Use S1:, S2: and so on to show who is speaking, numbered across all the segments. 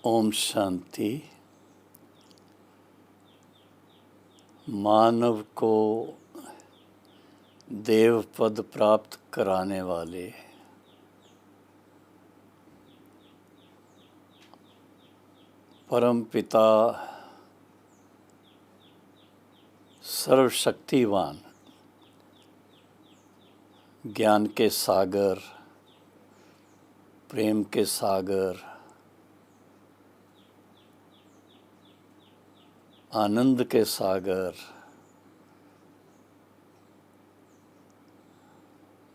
S1: ओम शांति। मानव को देव पद प्राप्त कराने वाले परम पिता सर्वशक्तिवान, ज्ञान के सागर, प्रेम के सागर, आनंद के सागर,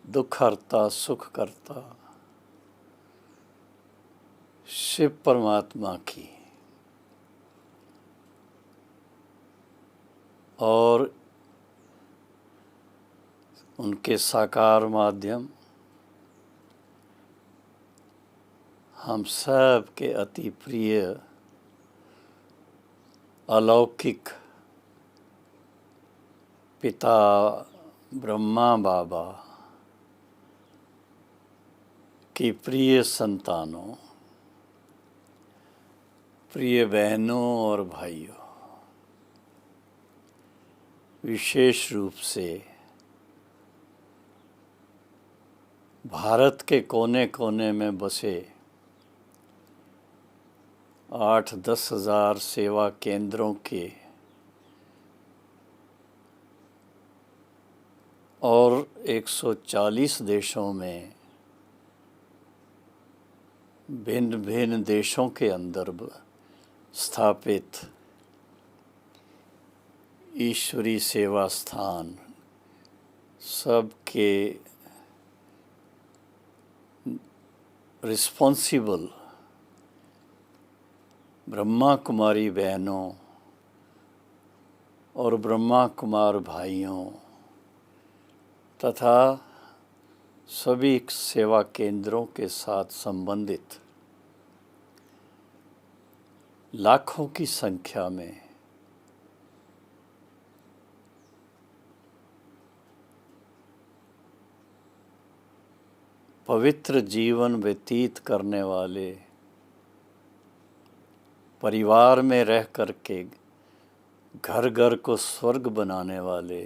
S1: दुख हरता सुख करता शिव परमात्मा की और उनके साकार माध्यम हम सब के अति प्रिय अलौकिक पिता ब्रह्मा बाबा की प्रिय संतानों, प्रिय बहनों और भाइयों, विशेष रूप से भारत के कोने कोने में बसे 8-10 हज़ार सेवा केंद्रों के और 140 देशों में भिन्न भिन्न देशों के अंदर स्थापित ईश्वरी सेवा स्थान सबके रिस्पॉन्सिबल ब्रह्मा कुमारी बहनों और ब्रह्मा कुमार भाइयों तथा सभी सेवा केंद्रों के साथ संबंधित लाखों की संख्या में पवित्र जीवन व्यतीत करने वाले, परिवार में रह कर के घर घर को स्वर्ग बनाने वाले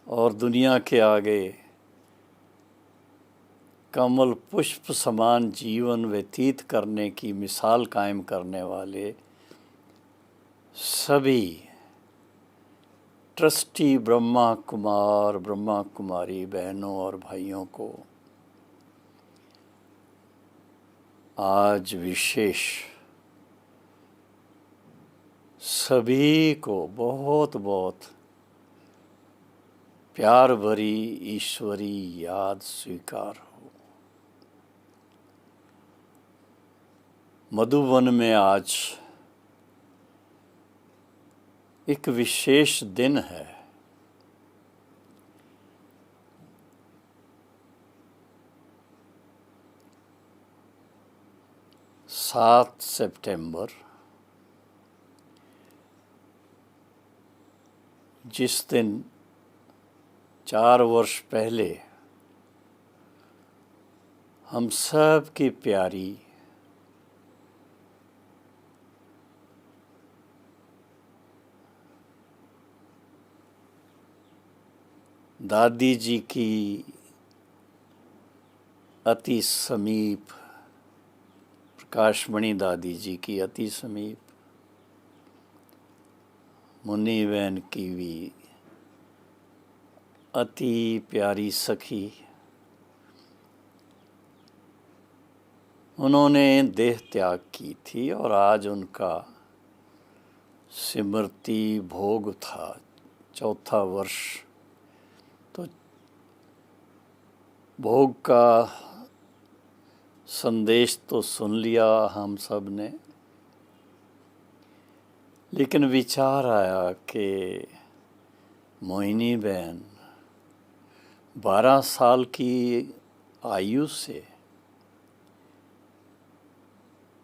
S1: और दुनिया के आगे कमल पुष्प समान जीवन व्यतीत करने की मिसाल कायम करने वाले सभी ट्रस्टी ब्रह्मा कुमार ब्रह्मा कुमारी बहनों और भाइयों को आज विशेष सभी को बहुत बहुत प्यार भरी ईश्वरी याद स्वीकार हो। मधुबन में आज एक विशेष दिन है। सात सितंबर, जिस दिन 4 वर्ष पहले हम सब की प्यारी दादी जी की अति समीप, प्रकाशमणि दादी जी की अति समीप, मुन्नी बहन की भी अति प्यारी सखी, उन्होंने देह त्याग की थी और आज उनका स्मृति भोग था, 4था वर्ष। तो भोग का संदेश तो सुन लिया हम सब ने, लेकिन विचार आया कि मोहिनी बहन 12 साल की आयु से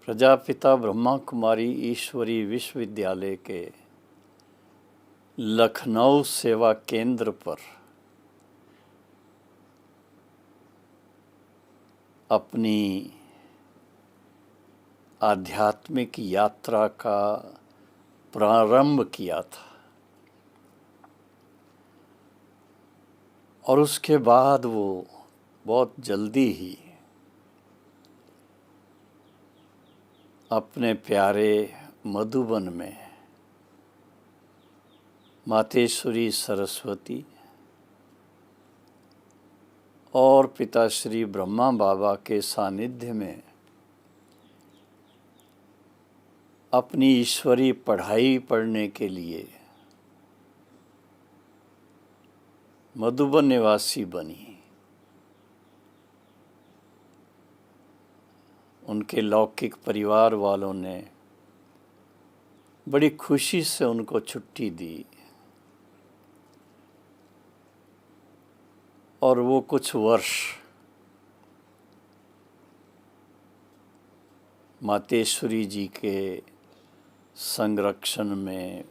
S1: प्रजापिता ब्रह्मा कुमारी ईश्वरी विश्वविद्यालय के लखनऊ सेवा केंद्र पर अपनी आध्यात्मिक यात्रा का प्रारंभ किया था। और उसके बाद वो बहुत जल्दी ही अपने प्यारे मधुबन में मातेश्वरी सरस्वती और पिताश्री ब्रह्मा बाबा के सानिध्य में अपनी ईश्वरी पढ़ाई पढ़ने के लिए मधुबन निवासी बनी। उनके लौकिक परिवार वालों ने बड़ी खुशी से उनको छुट्टी दी और वो कुछ वर्ष मातेश्वरी जी के संरक्षण में,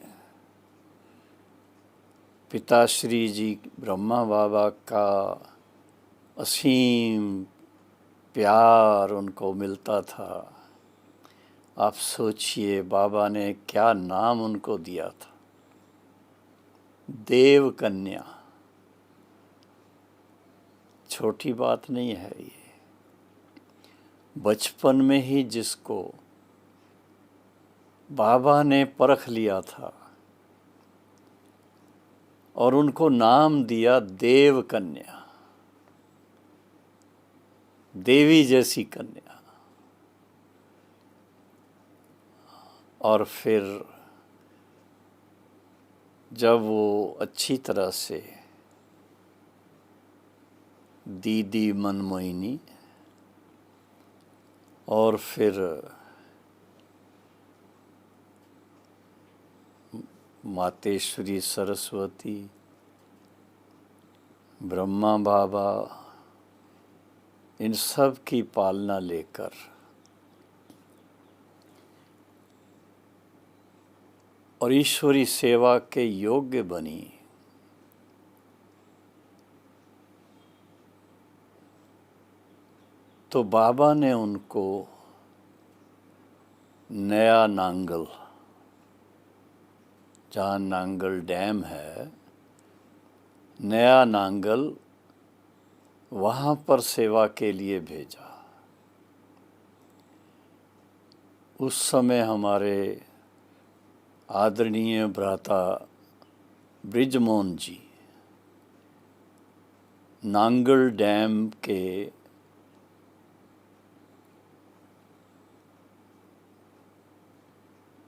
S1: पिताश्री जी ब्रह्मा बाबा का असीम प्यार उनको मिलता था। आप सोचिए बाबा ने क्या नाम उनको दिया था, देव कन्या। छोटी बात नहीं है ये। बचपन में ही जिसको बाबा ने परख लिया था और उनको नाम दिया देव कन्या, देवी जैसी कन्या। और फिर जब वो अच्छी तरह से दीदी मनमोहिनी और फिर मातेश्वरी सरस्वती, ब्रह्मा बाबा, इन सब की पालना लेकर और ईश्वरी सेवा के योग्य बनी, तो बाबा ने उनको नया नांगल, जहाँ नांगल डैम है, नया नांगल, वहाँ पर सेवा के लिए भेजा। उस समय हमारे आदरणीय भ्राता ब्रिजमोहन जी नांगल डैम के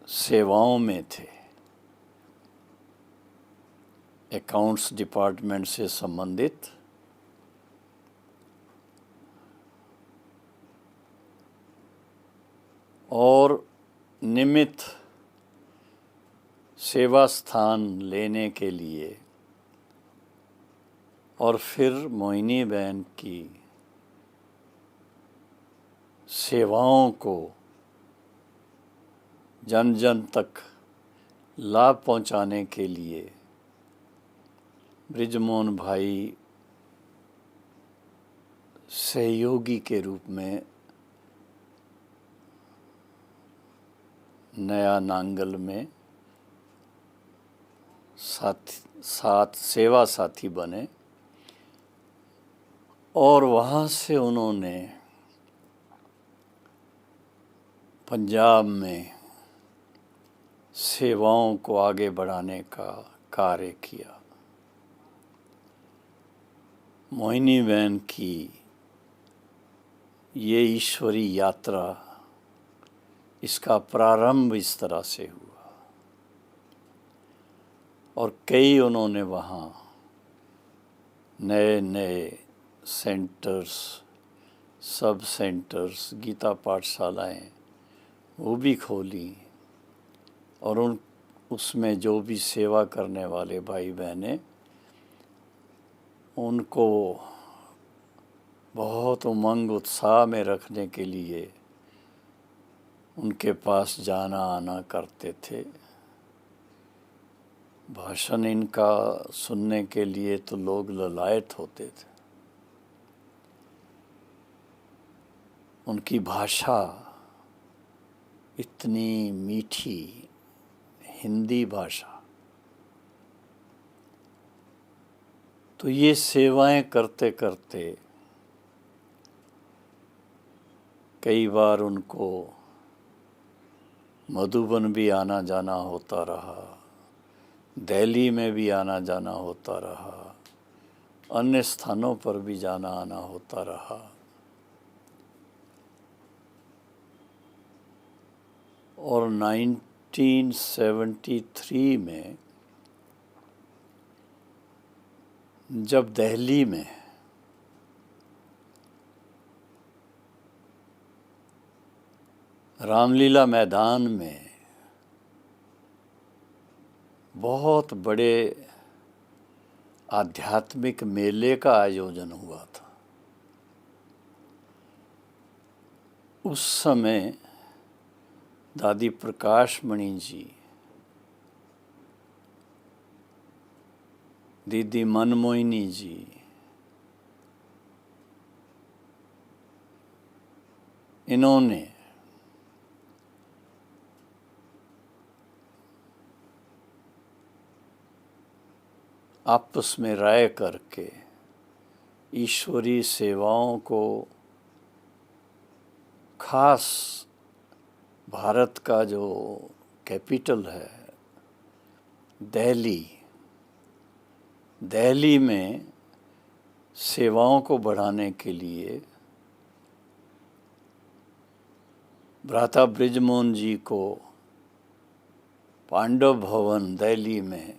S1: सेवाओं में थे, अकाउंट्स डिपार्टमेंट से संबंधित। और निमित्त सेवा स्थान लेने के लिए और फिर मोहिनी बहन की सेवाओं को जन जन तक लाभ पहुंचाने के लिए ब्रिजमोहन भाई सहयोगी के रूप में नया नांगल में साथ सेवा साथी बने। और वहाँ से उन्होंने पंजाब में सेवाओं को आगे बढ़ाने का कार्य किया। मोहिनी बहन की ये ईश्वरी यात्रा, इसका प्रारंभ इस तरह से हुआ। और कई उन्होंने वहाँ नए नए सेंटर्स, सब सेंटर्स, गीता पाठशालाएं वो भी खोली। और उसमें जो भी सेवा करने वाले भाई बहनें, उनको बहुत उमंग उत्साह में रखने के लिए उनके पास जाना आना करते थे। भाषण इनका सुनने के लिए तो लोग ललायत होते थे। उनकी भाषा इतनी मीठी हिंदी भाषा। तो ये सेवाएं करते करते कई बार उनको मधुबन भी आना जाना होता रहा, दिल्ली में भी आना जाना होता रहा, अन्य स्थानों पर भी जाना आना होता रहा। और 1973 में जब दिल्ली में रामलीला मैदान में बहुत बड़े आध्यात्मिक मेले का आयोजन हुआ था, उस समय दादी प्रकाश मणि जी, दीदी मनमोहिनी जी, इन्होंने आपस में राय करके ईश्वरीय सेवाओं को खास भारत का जो कैपिटल है दिल्ली में सेवाओं को बढ़ाने के लिए भ्राता बृजमोहन जी को पांडव भवन दिल्ली में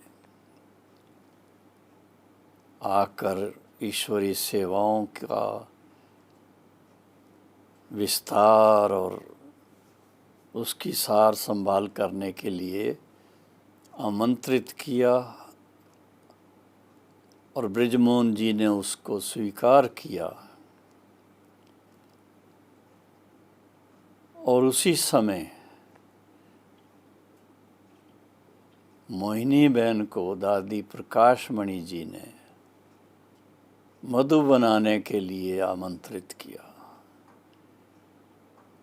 S1: आकर ईश्वरीय सेवाओं का विस्तार और उसकी सार संभाल करने के लिए आमंत्रित किया, और बृजमोहन जी ने उसको स्वीकार किया। और उसी समय मोहिनी बहन को दादी प्रकाश मणि जी ने मधु बनाने के लिए आमंत्रित किया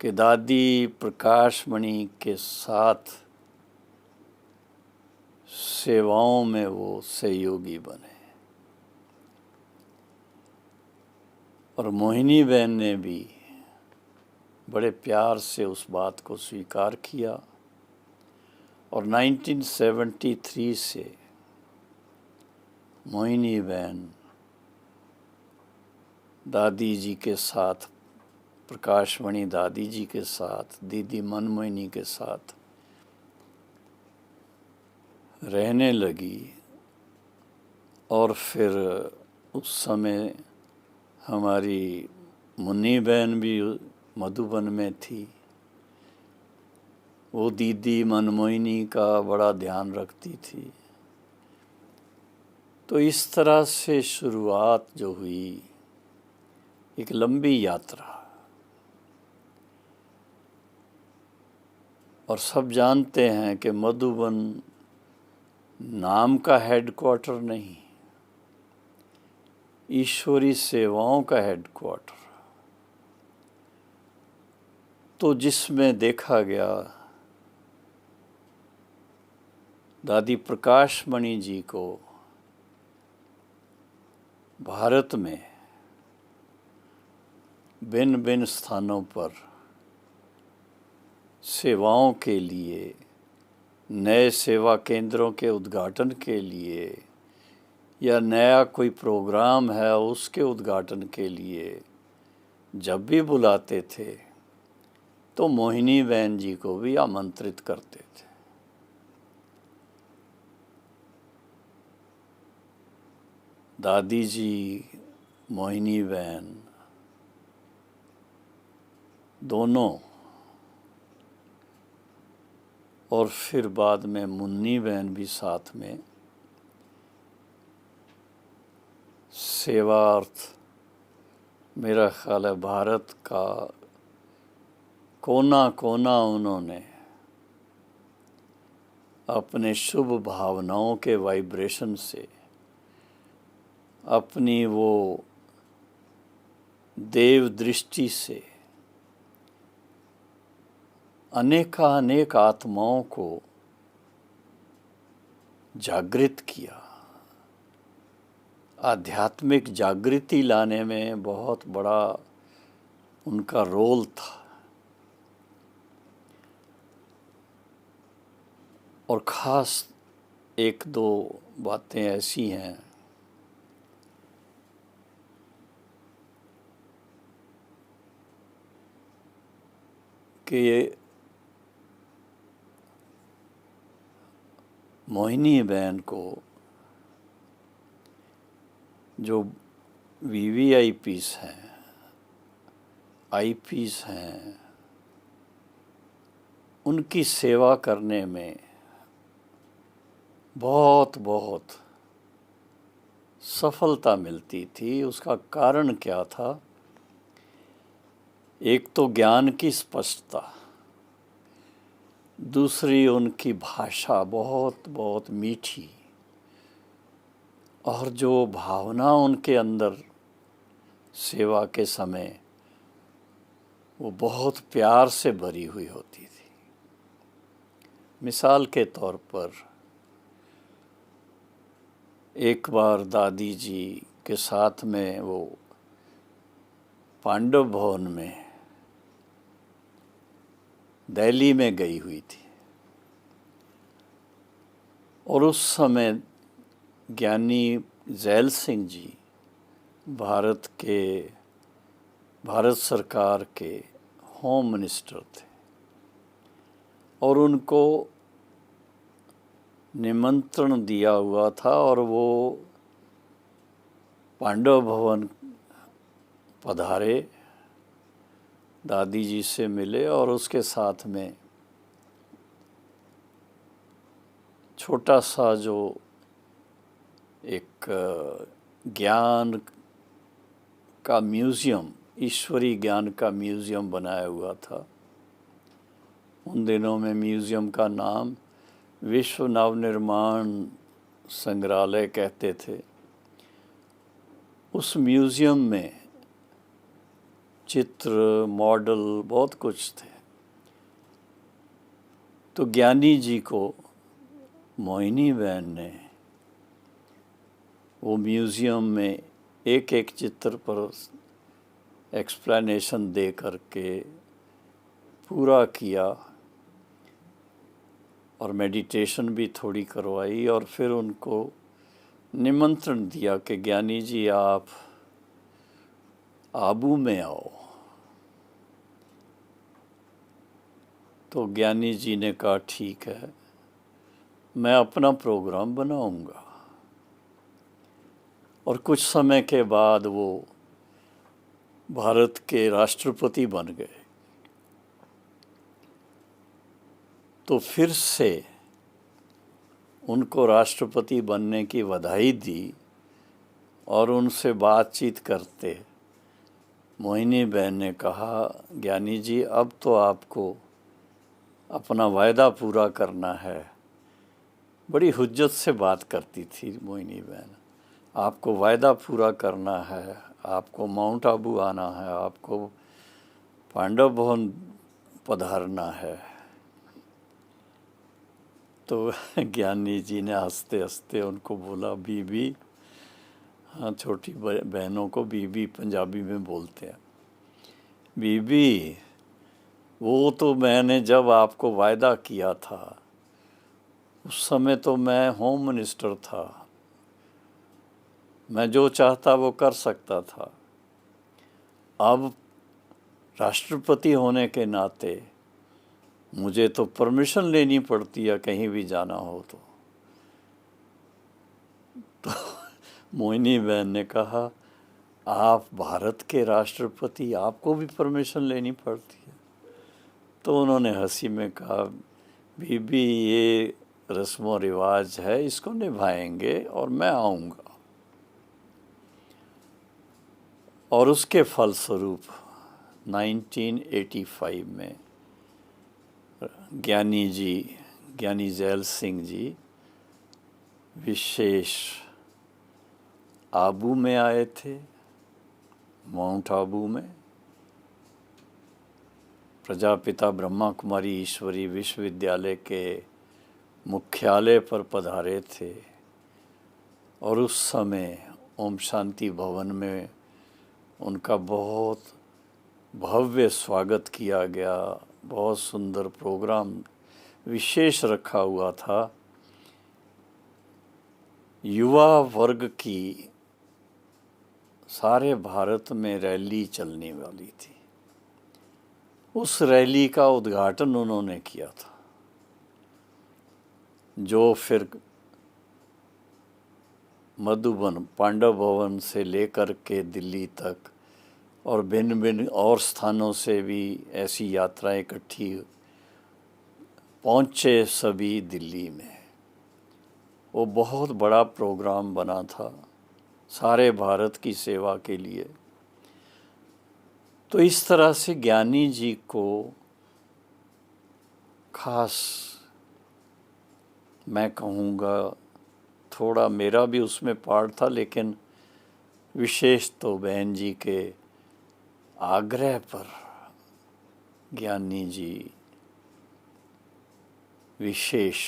S1: कि दादी प्रकाश मणि के साथ सेवाओं में वो सहयोगी बने। और मोहिनी बहन ने भी बड़े प्यार से उस बात को स्वीकार किया, और 1973 से मोहिनी बहन दादी जी के साथ, प्रकाशमणि दादी जी के साथ, दीदी मनमोहिनी के साथ रहने लगी। और फिर उस समय हमारी मुन्नी बहन भी मधुबन में थी, वो दीदी मनमोहिनी का बड़ा ध्यान रखती थी। तो इस तरह से शुरुआत जो हुई, एक लंबी यात्रा। और सब जानते हैं कि मधुबन नाम का हेडक्वार्टर नहीं, ईश्वरी सेवाओं का हेडक्वार्टर। तो जिसमें देखा गया दादी प्रकाश मणि जी को भारत में भिन्न भिन्न स्थानों पर सेवाओं के लिए, नए सेवा केंद्रों के उद्घाटन के लिए, या नया कोई प्रोग्राम है उसके उद्घाटन के लिए जब भी बुलाते थे तो मोहिनी बहन जी को भी आमंत्रित करते थे। दादी जी, मोहिनी बहन दोनों, और फिर बाद में मुन्नी बहन भी साथ में सेवार्थ, मेरा ख्याल है भारत का कोना कोना उन्होंने अपने शुभ भावनाओं के वाइब्रेशन से, अपनी वो देव दृष्टि से अनेकानेक आत्माओं को जागृत किया। आध्यात्मिक जागृति लाने में बहुत बड़ा उनका रोल था। और ख़ास एक दो बातें ऐसी हैं कि मोहिनी बहन को जो VVIPs हैं, IPs हैं, उनकी सेवा करने में बहुत बहुत सफलता मिलती थी। उसका कारण क्या था? एक तो ज्ञान की स्पष्टता, दूसरी उनकी भाषा बहुत बहुत मीठी, और जो भावना उनके अंदर सेवा के समय वो बहुत प्यार से भरी हुई होती थी। मिसाल के तौर पर एक बार दादी जी के साथ में वो पांडव भवन में दिल्ली में गई हुई थी, और उस समय ज्ञानी जैल सिंह जी भारत सरकार के होम मिनिस्टर थे, और उनको निमंत्रण दिया हुआ था और वो पांडव भवन पधारे, दादी जी से मिले, और उसके साथ में छोटा सा जो एक ज्ञान का म्यूज़ियम, ईश्वरी ज्ञान का म्यूज़ियम बनाया हुआ था। उन दिनों में म्यूज़ियम का नाम विश्व नवनिर्माण संग्रहालय कहते थे। उस म्यूज़ियम में चित्र, मॉडल बहुत कुछ थे। तो ज्ञानी जी को मोहिनी बहन ने वो म्यूज़ियम में एक एक चित्र पर एक्सप्लेनेशन दे करके पूरा किया, और मेडिटेशन भी थोड़ी करवाई, और फिर उनको निमंत्रण दिया कि ज्ञानी जी आप आबू में आओ। तो ज्ञानी जी ने कहा ठीक है, मैं अपना प्रोग्राम बनाऊंगा। और कुछ समय के बाद वो भारत के राष्ट्रपति बन गए। तो फिर से उनको राष्ट्रपति बनने की बधाई दी, और उनसे बातचीत करते मोहिनी बहन ने कहा, ज्ञानी जी अब तो आपको अपना वायदा पूरा करना है। बड़ी हुज्जत से बात करती थी मोहिनी बहन। आपको वायदा पूरा करना है, आपको माउंट आबू आना है, आपको पांडव भवन पधारना है। तो ज्ञानी जी ने हंसते हंसते उनको बोला, बीबी, हाँ छोटी बहनों को बीबी पंजाबी में बोलते हैं, बीबी वो तो मैंने जब आपको वायदा किया था उस समय तो मैं होम मिनिस्टर था, मैं जो चाहता वो कर सकता था। अब राष्ट्रपति होने के नाते मुझे तो परमिशन लेनी पड़ती है कहीं भी जाना हो तो मोहिनी बहन ने कहा, आप भारत के राष्ट्रपति, आपको भी परमिशन लेनी पड़ती है? तो उन्होंने हंसी में कहा, बीबी ये रस्म रिवाज है, इसको निभाएंगे और मैं आऊँगा। और उसके फलस्वरूप 1985 में ज्ञानी जैल सिंह जी विशेष आबू में आए थे, माउंट आबू में। प्रजापिता ब्रह्मा कुमारी ईश्वरी विश्वविद्यालय के मुख्यालय पर पधारे थे और उस समय ओम शांति भवन में उनका बहुत भव्य स्वागत किया गया। बहुत सुंदर प्रोग्राम विशेष रखा हुआ था। युवा वर्ग की सारे भारत में रैली चलने वाली थी। उस रैली का उद्घाटन उन्होंने किया था, जो फिर मधुबन पांडव भवन से लेकर के दिल्ली तक और भिन्न भिन्न और स्थानों से भी ऐसी यात्राएं इकट्ठी पहुँचे सभी दिल्ली में। वो बहुत बड़ा प्रोग्राम बना था सारे भारत की सेवा के लिए। तो इस तरह से ज्ञानी जी को खास मैं कहूँगा, थोड़ा मेरा भी उसमें पार्ट था, लेकिन विशेष तो बहन जी के आग्रह पर ज्ञानी जी विशेष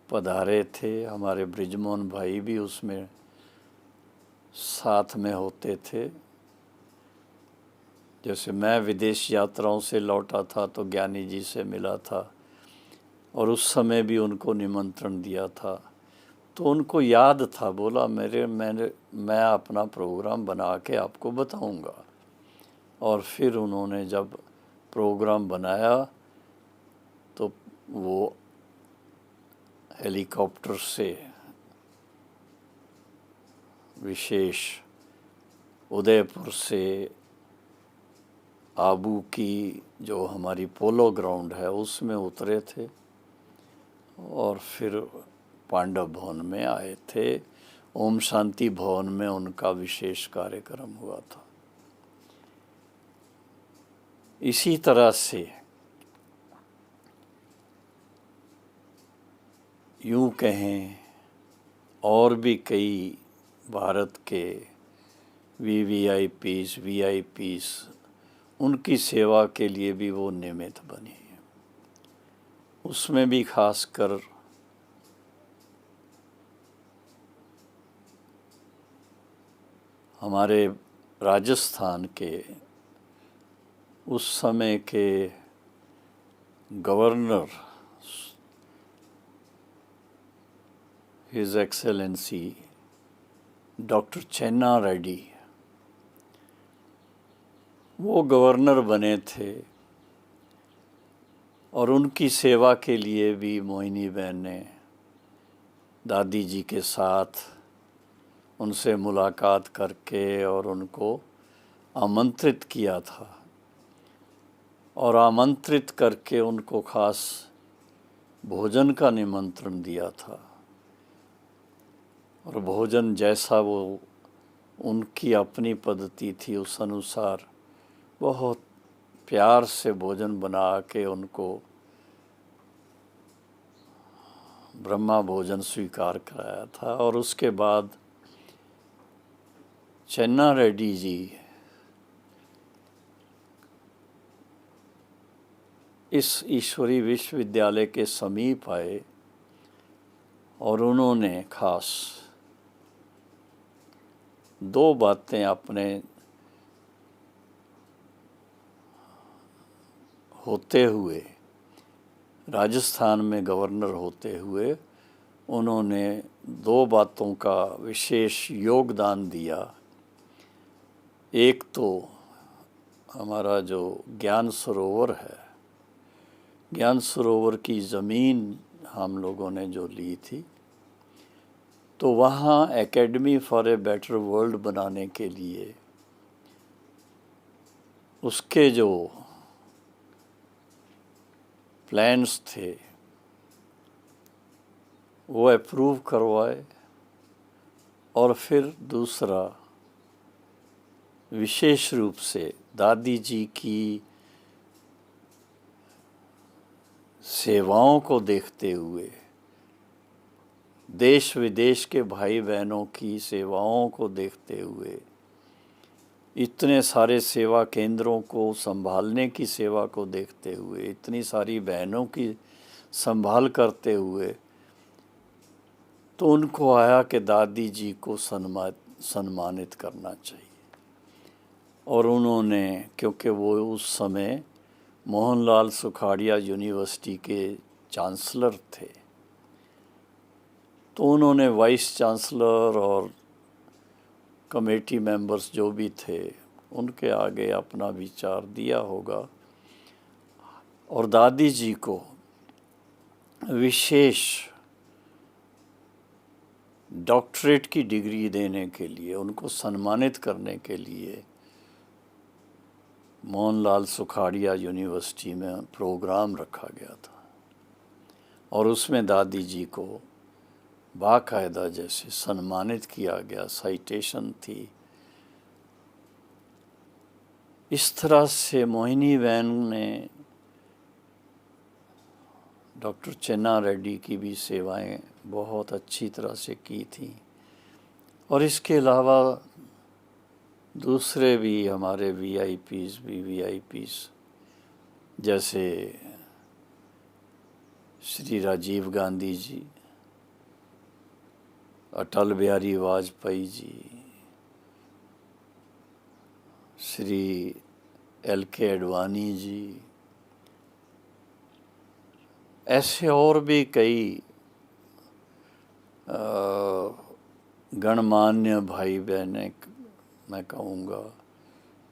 S1: पधारे थे। हमारे बृजमोहन भाई भी उसमें साथ में होते थे। जैसे मैं विदेश यात्राओं से लौटा था तो ज्ञानी जी से मिला था और उस समय भी उनको निमंत्रण दिया था। तो उनको याद था, बोला मैं अपना प्रोग्राम बना के आपको बताऊंगा। और फिर उन्होंने जब प्रोग्राम बनाया तो वो हेलीकॉप्टर से विशेष उदयपुर से आबू की जो हमारी पोलो ग्राउंड है उसमें उतरे थे और फिर पांडव भवन में आए थे। ओम शांति भवन में उनका विशेष कार्यक्रम हुआ था। इसी तरह से यूँ कहें और भी कई भारत के वीआईपीस उनकी सेवा के लिए भी वो निमित्त बनी। उसमें भी खासकर हमारे राजस्थान के उस समय के governor his excellency doctor Chenna Reddy, वो गवर्नर बने थे और उनकी सेवा के लिए भी मोहिनी बहन ने दादी जी के साथ उनसे मुलाकात करके और उनको आमंत्रित किया था और आमंत्रित करके उनको खास भोजन का निमंत्रण दिया था। और भोजन जैसा वो उनकी अपनी पद्धति थी उस अनुसार बहुत प्यार से भोजन बना के उनको ब्रह्मा भोजन स्वीकार कराया था। और उसके बाद चेन्ना रेड्डी जी इस ईश्वरी विश्वविद्यालय के समीप आए और उन्होंने खास दो बातें अपने होते हुए, राजस्थान में गवर्नर होते हुए उन्होंने दो बातों का विशेष योगदान दिया। एक तो हमारा जो ज्ञान सरोवर है, ज्ञान सरोवर की ज़मीन हम लोगों ने जो ली थी, तो वहाँ academy for a better world बनाने के लिए उसके जो प्लान्स थे वो अप्रूव करवाए। और फिर दूसरा विशेष रूप से दादी जी की सेवाओं को देखते हुए, देश विदेश के भाई बहनों की सेवाओं को देखते हुए इतने सारे सेवा केंद्रों को संभालने की सेवा को देखते हुए, इतनी सारी बहनों की संभाल करते हुए, तो उनको आया कि दादी जी को सम्मानित करना चाहिए। और उन्होंने, क्योंकि वो उस समय मोहनलाल सुखाड़िया यूनिवर्सिटी के चांसलर थे, तो उन्होंने वाइस चांसलर और कमेटी मेंबर्स जो भी थे उनके आगे अपना विचार दिया होगा, और दादी जी को विशेष डॉक्टरेट की डिग्री देने के लिए, उनको सम्मानित करने के लिए मोहनलाल सुखाड़िया यूनिवर्सिटी में प्रोग्राम रखा गया था, और उसमें दादी जी को बाकायदा जैसे सम्मानित किया गया, साइटेशन थी। इस तरह से मोहिनी बहन ने डॉक्टर चेन्ना रेड्डी की भी सेवाएं बहुत अच्छी तरह से की थी। और इसके अलावा दूसरे भी हमारे वीआईपीज़ जैसे श्री राजीव गांधी जी, अटल बिहारी वाजपेयी जी, श्री LK आडवाणी जी, ऐसे और भी कई गणमान्य भाई बहनें मैं कहूँगा,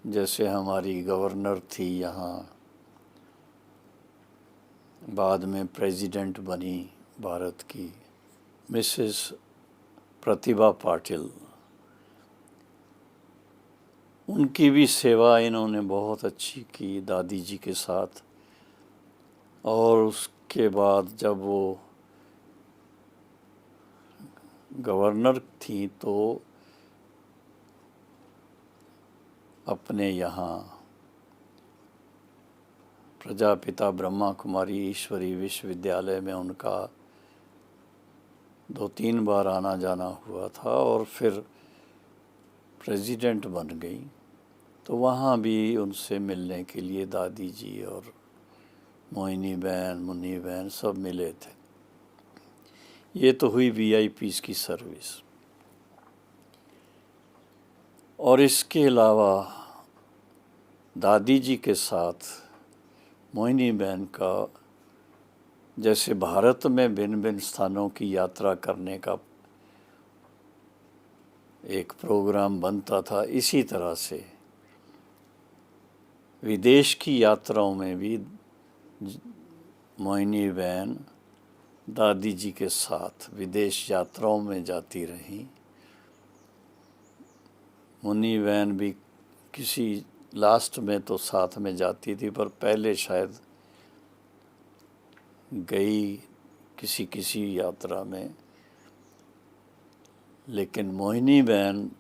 S1: जैसे हमारी गवर्नर थी यहाँ, बाद में प्रेसिडेंट बनी भारत की, मिसेस प्रतिभा पाटिल, उनकी भी सेवा इन्होंने बहुत अच्छी की दादी जी के साथ। और उसके बाद जब वो गवर्नर थी तो अपने यहाँ प्रजापिता ब्रह्मा कुमारी ईश्वरी विश्वविद्यालय में उनका 2-3 बार आना जाना हुआ था, और फिर प्रेसिडेंट बन गई, तो वहाँ भी उनसे मिलने के लिए दादी जी और मोहिनी बहन, मुन्नी बहन सब मिले थे। ये तो हुई वीआईपीज़ की सर्विस। और इसके अलावा दादी जी के साथ मोहिनी बहन का जैसे भारत में भिन्न भिन्न स्थानों की यात्रा करने का एक प्रोग्राम बनता था, इसी तरह से विदेश की यात्राओं में भी मोहिनी बहन दादी जी के साथ विदेश यात्राओं में जाती रहीं। मुन्नी बहन भी किसी लास्ट में तो साथ में जाती थी, पर पहले शायद गई किसी यात्रा में, लेकिन मोहिनी बहन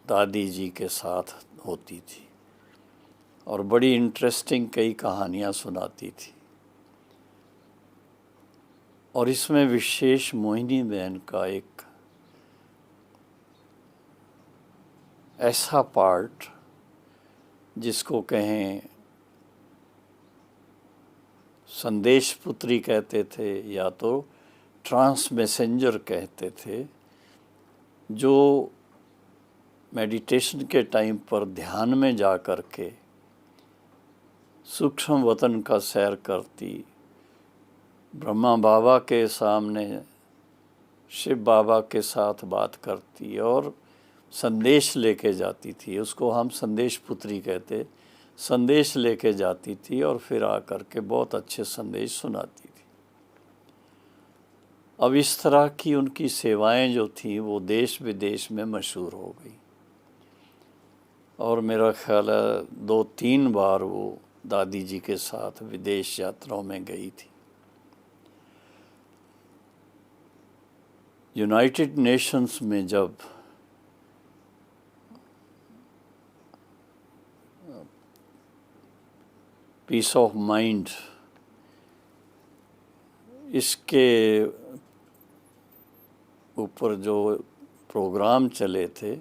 S1: दादी जी के साथ होती थी और बड़ी इंटरेस्टिंग कई कहानियाँ सुनाती थी। और इसमें विशेष मोहिनी बहन का एक ऐसा पार्ट जिसको कहें संदेश पुत्री कहते थे या तो ट्रांस मैसेंजर कहते थे, जो मेडिटेशन के टाइम पर ध्यान में जा कर के सूक्ष्म वतन का सैर करती, ब्रह्मा बाबा के सामने शिव बाबा के साथ बात करती और संदेश लेके जाती थी। उसको हम संदेश पुत्री कहते। संदेश लेके जाती थी और फिर आकर के बहुत अच्छे संदेश सुनाती थी। अब इस तरह की उनकी सेवाएं जो थी वो देश विदेश में मशहूर हो गई, और मेरा ख्याल है 2-3 बार वो दादी जी के साथ विदेश यात्राओं में गई थी। यूनाइटेड नेशंस में जब पीस ऑफ माइंड इसके ऊपर जो प्रोग्राम चले थे,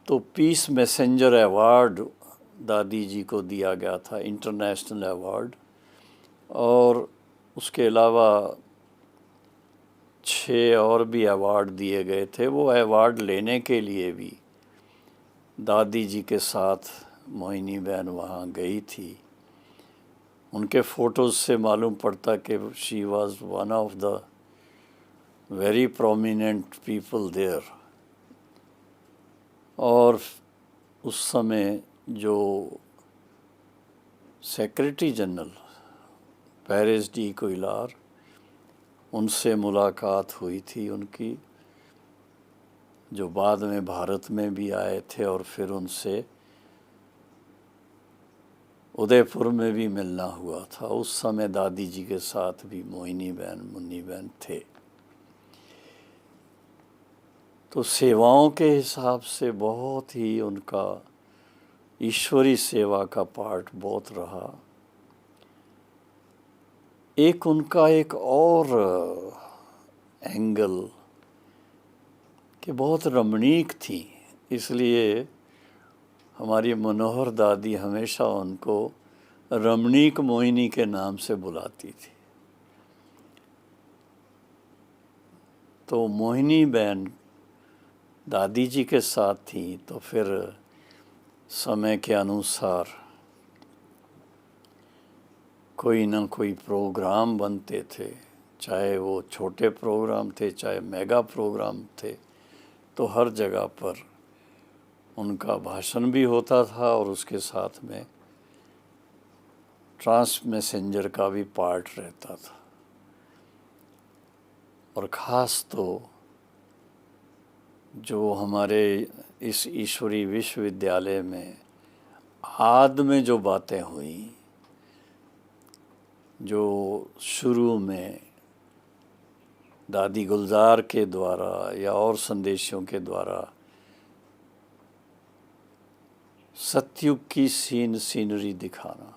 S1: तो पीस मैसेंजर अवार्ड दादी जी को दिया गया था, इंटरनेशनल अवार्ड। और उसके अलावा 6 और भी अवार्ड दिए गए थे। वो अवार्ड लेने के लिए भी दादी जी के साथ मोहिनी बहन वहाँ गई थी। उनके फ़ोटोज़ से मालूम पड़ता कि she was one of the very prominent people there. और उस समय जो secretary general Perez de Cuellar, उनसे मुलाकात हुई थी उनकी, जो बाद में भारत में भी आए थे, और फिर उनसे उदयपुर में भी मिलना हुआ था। उस समय दादी जी के साथ भी मोहिनी बहन, मुन्नी बहन थे। तो सेवाओं के हिसाब से बहुत ही उनका ईश्वरी सेवा का पार्ट बहुत रहा। एक उनका एक और एंगल कि बहुत रमणीक थी, इसलिए हमारी मनोहर दादी हमेशा उनको रमणीक मोहिनी के नाम से बुलाती थी। तो मोहिनी बहन दादी जी के साथ थी, तो फिर समय के अनुसार कोई ना कोई प्रोग्राम बनते थे, चाहे वो छोटे प्रोग्राम थे, चाहे मेगा प्रोग्राम थे, तो हर जगह पर उनका भाषण भी होता था और उसके साथ में ट्रांस मैसेंजर का भी पार्ट रहता था। और ख़ास तो जो हमारे इस ईश्वरी विश्वविद्यालय में आदि में जो बातें हुई, जो शुरू में दादी गुलजार के द्वारा या और संदेशों के द्वारा सतयुग की सीनरी दिखाना,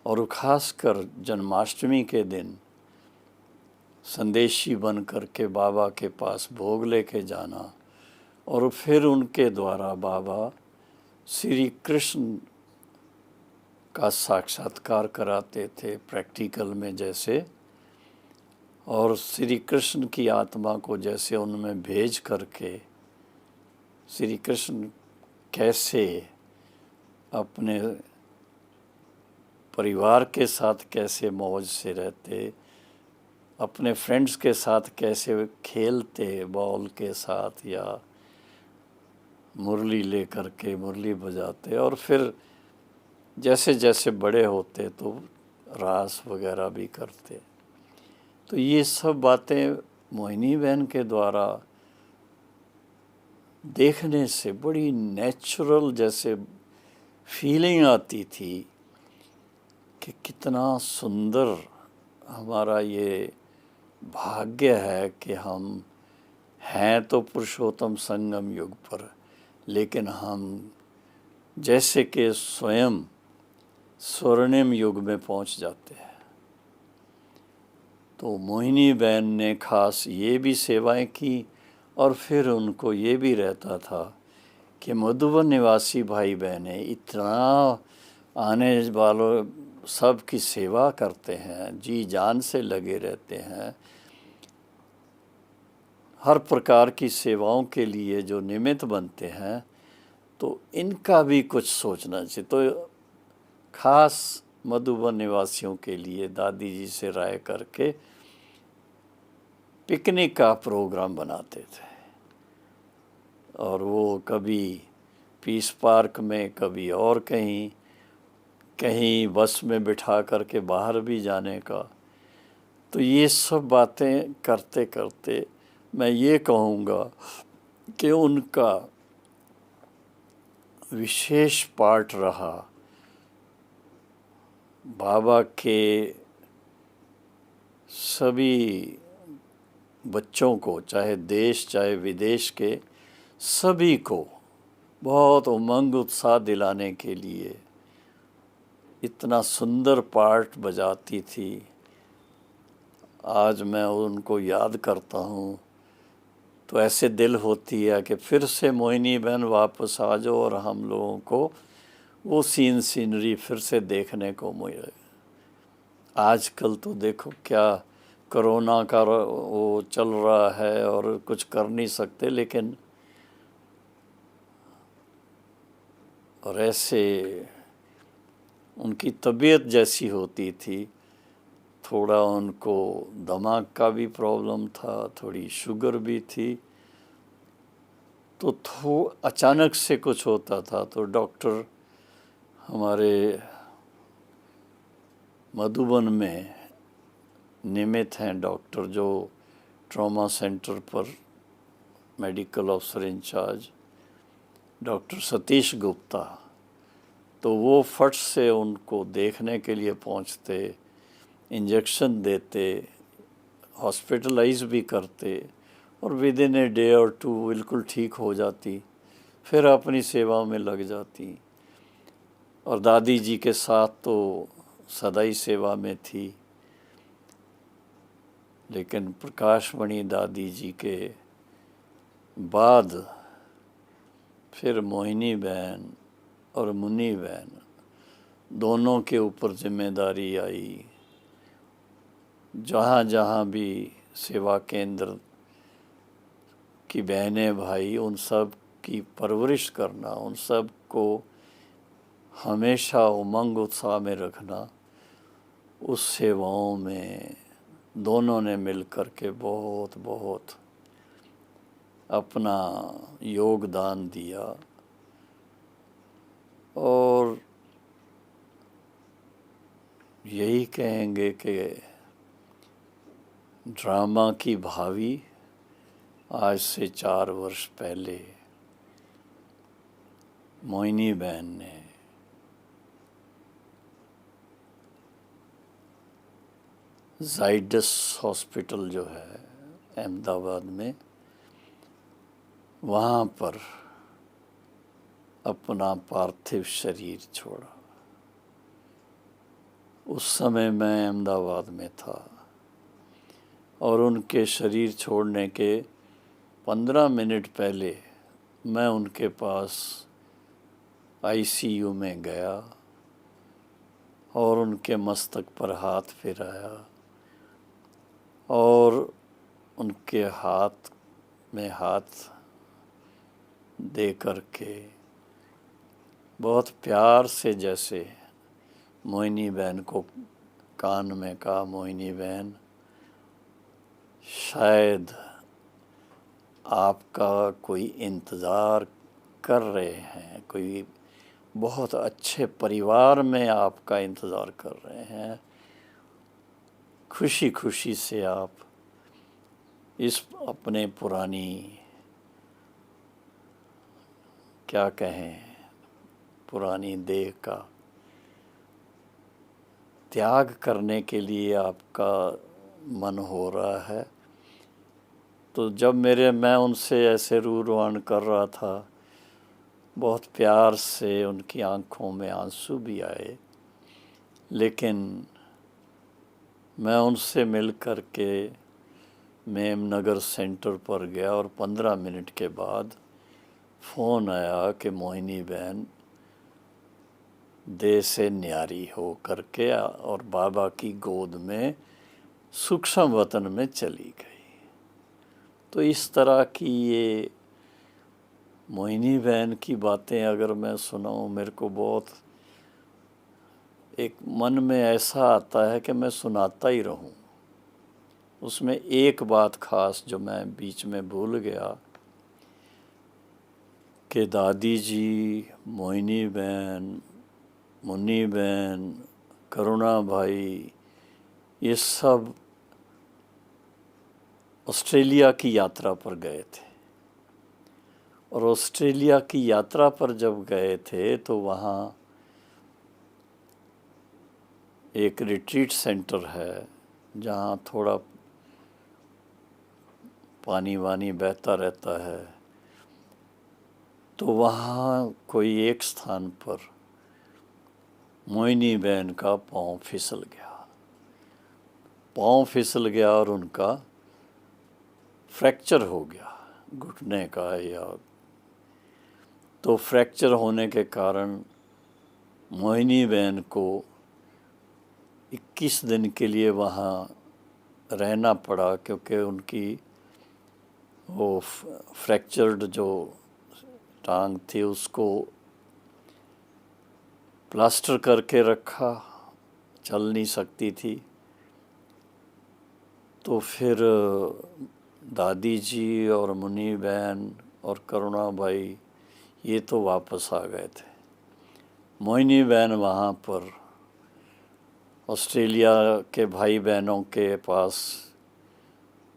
S1: और ख़ासकर जन्माष्टमी के दिन संदेशी बन कर के बाबा के पास भोग लेके जाना, और फिर उनके द्वारा बाबा श्री कृष्ण का साक्षात्कार कराते थे प्रैक्टिकल में जैसे, और श्री कृष्ण की आत्मा को जैसे उनमें भेज करके श्री कृष्ण कैसे अपने परिवार के साथ कैसे मौज से रहते, अपने फ्रेंड्स के साथ कैसे खेलते बॉल के साथ या मुरली ले कर के मुरली बजाते, और फिर जैसे जैसे बड़े होते तो रास वगैरह भी करते। तो ये सब बातें मोहिनी बहन के द्वारा देखने से बड़ी नेचुरल जैसे फीलिंग आती थी कि कितना सुंदर हमारा ये भाग्य है कि हम हैं तो पुरुषोत्तम संगम युग पर, लेकिन हम जैसे कि स्वयं स्वर्णिम युग में पहुंच जाते हैं। तो मोहिनी बहन ने खास ये भी सेवाएं की, और फिर उनको ये भी रहता था कि मधुबन निवासी भाई बहनें इतना आने वालों सब की सेवा करते हैं, जी जान से लगे रहते हैं, हर प्रकार की सेवाओं के लिए जो निमित्त बनते हैं, तो इनका भी कुछ सोचना चाहिए। तो खास मधुबन निवासियों के लिए दादी जी से राय करके पिकनिक का प्रोग्राम बनाते थे, और वो कभी पीस पार्क में, कभी और कहीं कहीं बस में बिठा करके बाहर भी जाने का। तो ये सब बातें करते करते मैं ये कहूँगा कि उनका विशेष पार्ट रहा बाबा के सभी बच्चों को, चाहे देश चाहे विदेश के सभी को बहुत उमंग उत्साह दिलाने के लिए इतना सुंदर पार्ट बजाती थी। आज मैं उनको याद करता हूँ तो ऐसे दिल होती है कि फिर से मोहिनी बहन वापस आ जाओ और हम लोगों को वो सीनरी फिर से देखने को मिले। आजकल तो देखो क्या कोरोना का वो चल रहा है और कुछ कर नहीं सकते, लेकिन और ऐसे उनकी तबीयत जैसी होती थी, थोड़ा उनको दिमाग का भी प्रॉब्लम था, थोड़ी शुगर भी थी, तो अचानक से कुछ होता था तो डॉक्टर हमारे मधुबन में नियमित हैं डॉक्टर जो ट्रॉमा सेंटर पर medical officer in charge doctor Satish Gupta, तो वो फट से उनको देखने के लिए पहुंचते, इंजेक्शन देते, हॉस्पिटलाइज भी करते और विद इन ए डे और टू बिल्कुल ठीक हो जाती, फिर अपनी सेवा में लग जाती। और दादी जी के साथ तो सदा ही सेवा में थी, लेकिन प्रकाशमणि दादी जी के बाद फिर मोहिनी बहन और मुन्नी बहन दोनों के ऊपर जिम्मेदारी आई। जहाँ जहाँ भी सेवा केंद्र की बहनें भाई, उन सब की परवरिश करना, उन सब को हमेशा उमंग उत्साह में रखना, उस सेवाओं में दोनों ने मिल कर के बहुत बहुत अपना योगदान दिया। और यही कहेंगे कि ड्रामा की भावी आज से 4 वर्ष पहले मोहिनी बहन ने जाइडस हॉस्पिटल जो है अहमदाबाद में, वहाँ पर अपना पार्थिव शरीर छोड़ा। उस समय मैं अहमदाबाद में था और उनके शरीर छोड़ने के 15 मिनट पहले मैं उनके पास आईसीयू में गया और उनके मस्तक पर हाथ फिराया और उनके हाथ में हाथ दे कर के बहुत प्यार से, जैसे मोहिनी बहन को कान में कहा, मोहिनी बहन शायद आपका कोई इंतज़ार कर रहे हैं, कोई बहुत अच्छे परिवार में आपका इंतज़ार कर रहे हैं, खुशी खुशी से आप इस अपने पुरानी क्या कहें पुरानी देह का त्याग करने के लिए आपका मन हो रहा है। तो जब मैं उनसे ऐसे रूरवान कर रहा था, बहुत प्यार से उनकी आंखों में आंसू भी आए, लेकिन मैं उनसे मिल कर के मेमनगर सेंटर पर गया और 15 मिनट के बाद फ़ोन आया कि मोहिनी बहन देह से न्यारी हो करके और बाबा की गोद में सूक्ष्म वतन में चली गई। तो इस तरह की ये मोहिनी बहन की बातें अगर मैं सुनाऊं, मेरे को बहुत एक मन में ऐसा आता है कि मैं सुनाता ही रहूं। उसमें एक बात खास जो मैं बीच में भूल गया कि दादी जी, मोहिनी बहन, मुन्नी बहन, करुणा भाई, ये सब ऑस्ट्रेलिया की यात्रा पर गए थे। और ऑस्ट्रेलिया की यात्रा पर जब गए थे तो वहाँ एक रिट्रीट सेंटर है जहाँ थोड़ा पानी वानी बहता रहता है। तो वहाँ कोई एक स्थान पर मोहिनी बहन का पाँव फिसल गया और उनका फ्रैक्चर हो गया, घुटने का या तो फ्रैक्चर होने के कारण मोहिनी बहन को 21 दिन के लिए वहाँ रहना पड़ा, क्योंकि उनकी वो फ्रैक्चर्ड जो टांग थी उसको प्लास्टर करके रखा, चल नहीं सकती थी। तो फिर दादी जी और मुन्नी बहन और करुणा भाई ये तो वापस आ गए थे। मोहिनी बहन वहाँ पर ऑस्ट्रेलिया के भाई बहनों के पास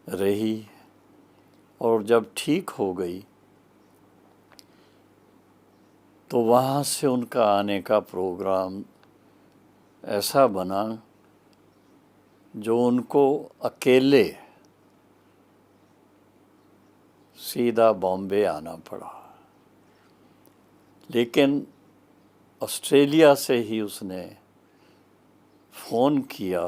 S1: रही, और जब ठीक हो गई तो वहाँ से उनका आने का प्रोग्राम ऐसा बना जो उनको अकेले सीधा बॉम्बे आना पड़ा। लेकिन ऑस्ट्रेलिया से ही उसने फ़ोन किया,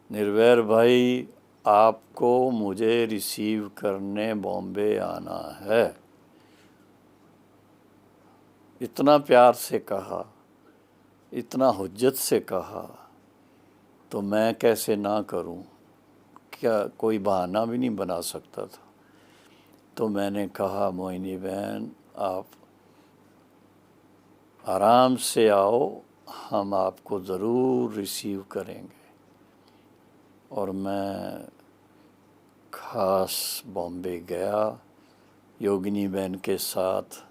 S1: निर्वैर भाई आपको मुझे रिसीव करने बॉम्बे आना है। इतना प्यार से कहा, इतना हुज्जत से कहा, तो मैं कैसे ना करूं? क्या कोई बहाना भी नहीं बना सकता था। तो मैंने कहा मोहिनी बहन आप आराम से आओ, हम आपको ज़रूर रिसीव करेंगे। और मैं खास बॉम्बे गया योगिनी बहन के साथ।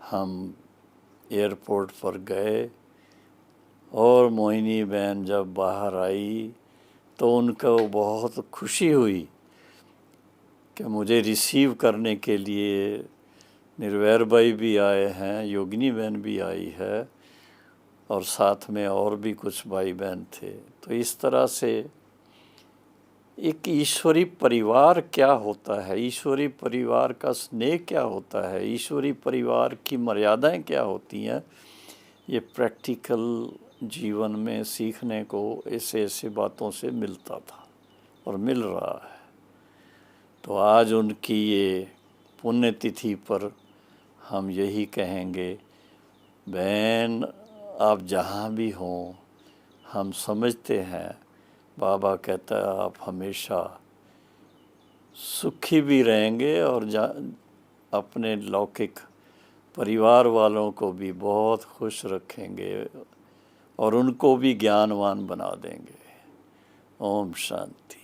S1: हम एयरपोर्ट पर गए और मोहिनी बहन जब बाहर आई तो उनको बहुत खुशी हुई कि मुझे रिसीव करने के लिए निर्वैर भाई भी आए हैं, योगिनी बहन भी आई है, और साथ में और भी कुछ भाई बहन थे। तो इस तरह से एक ईश्वरी परिवार क्या होता है, ईश्वरी परिवार का स्नेह क्या होता है, ईश्वरी परिवार की मर्यादाएं क्या होती हैं, ये प्रैक्टिकल जीवन में सीखने को ऐसे ऐसे बातों से मिलता था और मिल रहा है। तो आज उनकी ये पुण्यतिथि पर हम यही कहेंगे, बहन आप जहाँ भी हों, हम समझते हैं बाबा कहता है आप हमेशा सुखी भी रहेंगे और अपने लौकिक परिवार वालों को भी बहुत खुश रखेंगे और उनको भी ज्ञानवान बना देंगे। ओम शांति।